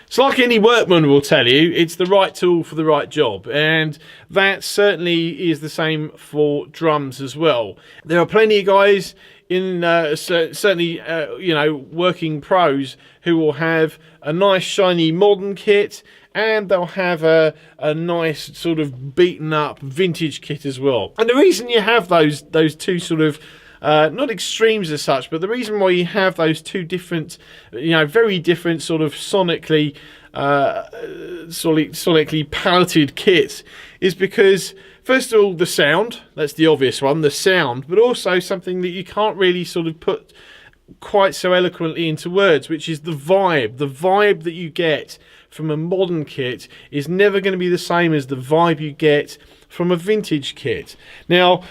It's like any workman will tell you, it's the right tool for the right job, and that certainly is the same for drums as well. There are plenty of guys in certainly working pros who will have a nice shiny modern kit, and they'll have a nice sort of beaten up vintage kit as well. And the reason you have those two sort of not extremes as such, but the reason why you have those two different, very different sort of sonically paleted kits is because, first of all, the sound, that's the obvious one, the sound, but also something that you can't really sort of put quite so eloquently into words, which is the vibe. The vibe that you get from a modern kit is never going to be the same as the vibe you get from a vintage kit. Now,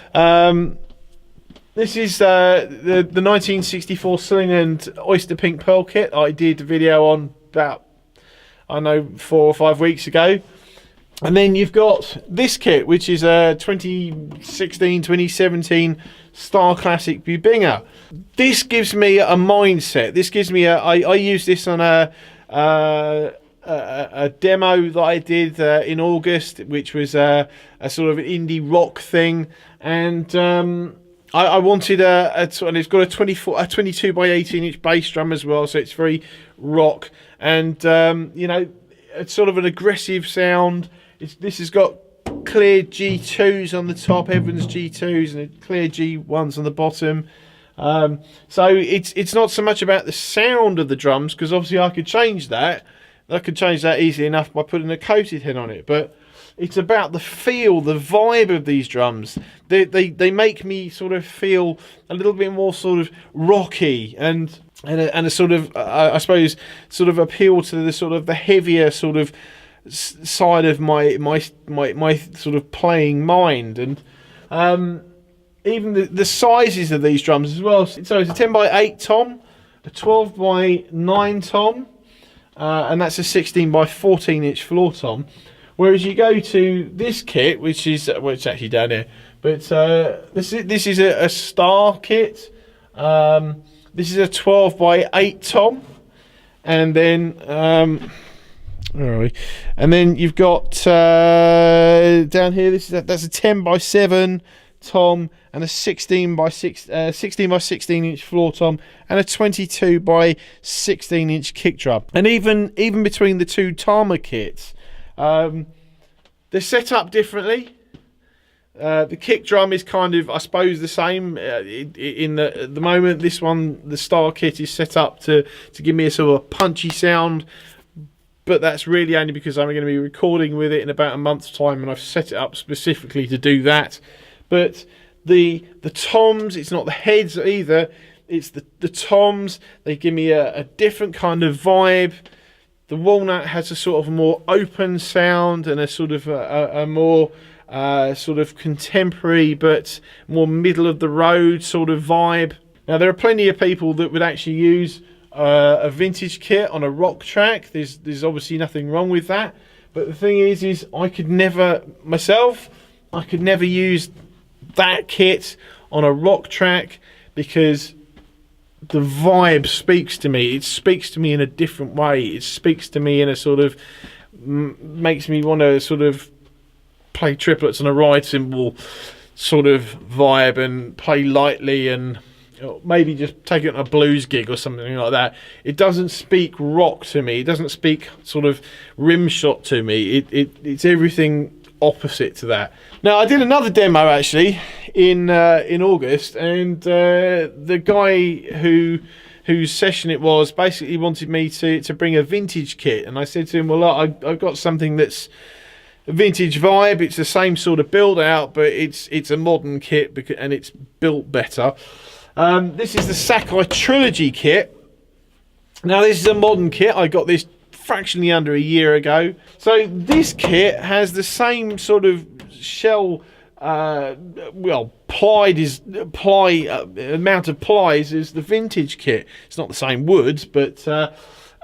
this is the 1964 Sling and Oyster Pink Pearl kit I did a video on about, 4 or 5 weeks ago. And then you've got this kit, which is a 2016-2017 Star Classic Bubinga. This gives me a mindset. This gives me I used this on a demo that I did in August, which was a sort of indie rock thing, and I wanted and it's got a 22 by 18 inch bass drum as well, so it's very rock, and it's sort of an aggressive sound. This has got clear G2s on the top, Evans G2s, and clear G1s on the bottom. So it's not so much about the sound of the drums, because obviously I could change that. I could change that easily enough by putting a coated head on it, but it's about the feel, the vibe of these drums. They make me sort of feel a little bit more sort of rocky and a sort of I suppose sort of appeal to the sort of the heavier sort of side of my sort of playing mind, and even the sizes of these drums as well. So it's a 10 by 8 tom, a 12 by 9 tom, and that's a 16 by 14 inch floor tom. Whereas you go to this kit, which is it's actually down here, but this is a Star kit. This is a 12 by 8 tom, and then where are we? And then you've got down here. That's a 10 by 7 tom, and a 16 by 16 inch floor tom, and a 22 by 16 inch kick drum. And even between the two Tama kits, they're set up differently. The kick drum is kind of, I suppose, the same. In the moment, this one, the Star kit, is set up to give me a sort of punchy sound. But that's really only because I'm going to be recording with it in about a month's time, and I've set it up specifically to do that. But the toms, it's not the heads either, it's the toms. They give me a different kind of vibe. The walnut has a sort of more open sound and a sort of a more sort of contemporary but more middle of the road sort of vibe. Now, there are plenty of people that would actually use a vintage kit on a rock track. There's obviously nothing wrong with that, but the thing is I could never use that kit on a rock track, because the vibe speaks to me. It speaks to me in a different way. It speaks to me in a sort of makes me want to sort of play triplets on a ride cymbal sort of vibe, and play lightly, and maybe just take it on a blues gig or something like that. It doesn't speak rock to me. It doesn't speak sort of rim shot to me. It's everything opposite to that. Now, I did another demo actually in August, and the guy whose session it was basically wanted me to bring a vintage kit, and I said to him, well, look, I've got something that's a vintage vibe. It's the same sort of build out, but it's a modern kit and it's built better. This is the Sakai Trilogy kit. Now, this is a modern kit. I got this fractionally under a year ago. So this kit has the same sort of shell, amount of plies as the vintage kit. It's not the same woods, but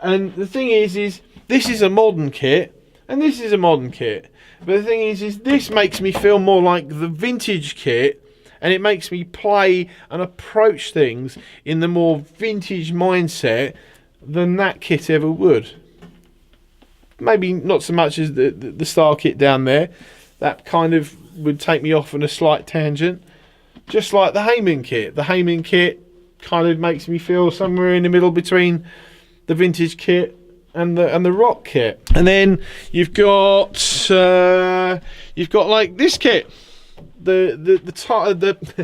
and the thing is this is a modern kit and this is a modern kit. But the thing is this makes me feel more like the vintage kit, and it makes me play and approach things in the more vintage mindset than that kit ever would. maybe not so much as the Star kit down there. That kind of would take me off on a slight tangent. Just like the Hayman kit. The Hayman kit kind of makes me feel somewhere in the middle between the vintage kit and the rock kit. And then you've got like this kit, the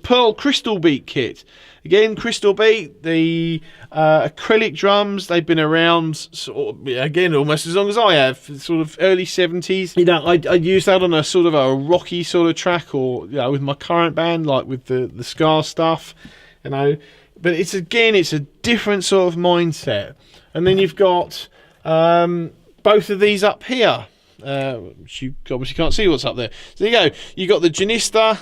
Pearl Crystal Beat kit. Again, Crystal Beat, the acrylic drums. They've been around sort of, again, almost as long as I have, sort of early 70s. You know, I'd use that on a sort of a rocky sort of track, or you know, with my current band, like with the Scar stuff, you know. But it's a different sort of mindset. And then you've got both of these up here. You obviously can't see what's up there. So there you go. You've got the Janista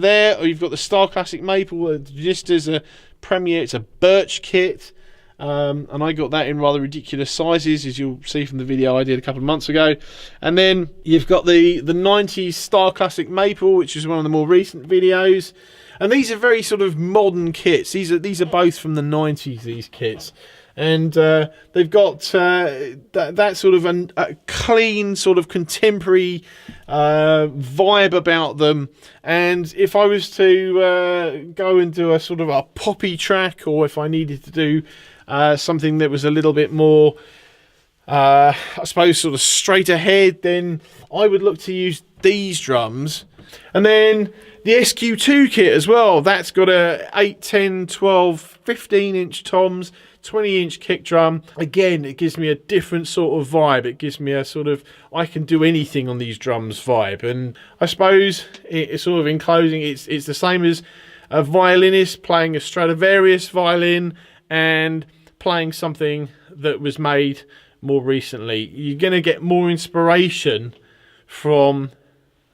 there, or you've got the Star Classic Maple. The Janista's a Premier, it's a birch kit. And I got that in rather ridiculous sizes, as you'll see from the video I did a couple of months ago. And then you've got the 90s Star Classic Maple, which is one of the more recent videos. And these are very sort of modern kits. These are both from the 90s, these kits. And they've got that sort of a clean, sort of contemporary vibe about them. And if I was to go and do a sort of a poppy track, or if I needed to do something that was a little bit more, I suppose, sort of straight ahead, then I would look to use these drums. And then the SQ2 kit as well. That's got a 8, 10, 12, 15-inch toms, 20-inch kick drum. Again, it gives me a different sort of vibe. It gives me a sort of, I can do anything on these drums vibe. And I suppose it's sort of in closing, it's the same as a violinist playing a Stradivarius violin and playing something that was made more recently. You're going to get more inspiration from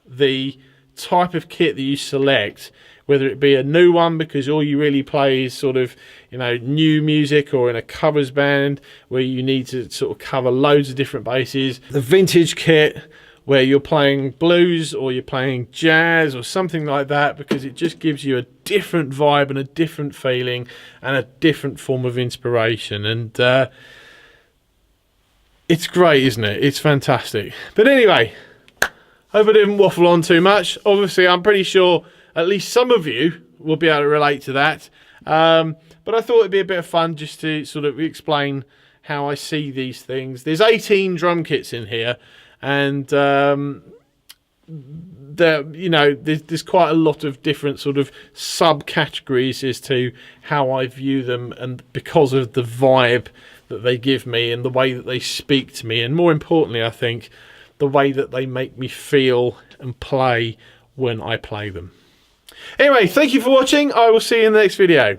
the type of kit that you select, whether it be a new one because all you really play is sort of, you know, new music, or in a covers band where you need to sort of cover loads of different bases. The vintage kit where you're playing blues or you're playing jazz or something like that, because it just gives you a different vibe and a different feeling and a different form of inspiration. And it's great, isn't it? It's fantastic. But anyway, hope I didn't waffle on too much. Obviously, I'm pretty sure at least some of you will be able to relate to that. But I thought it'd be a bit of fun just to sort of explain how I see these things. There's 18 drum kits in here, and there's quite a lot of different sort of subcategories as to how I view them, and because of the vibe that they give me and the way that they speak to me, and more importantly, I think, the way that they make me feel and play when I play them. Anyway, thank you for watching. I will see you in the next video.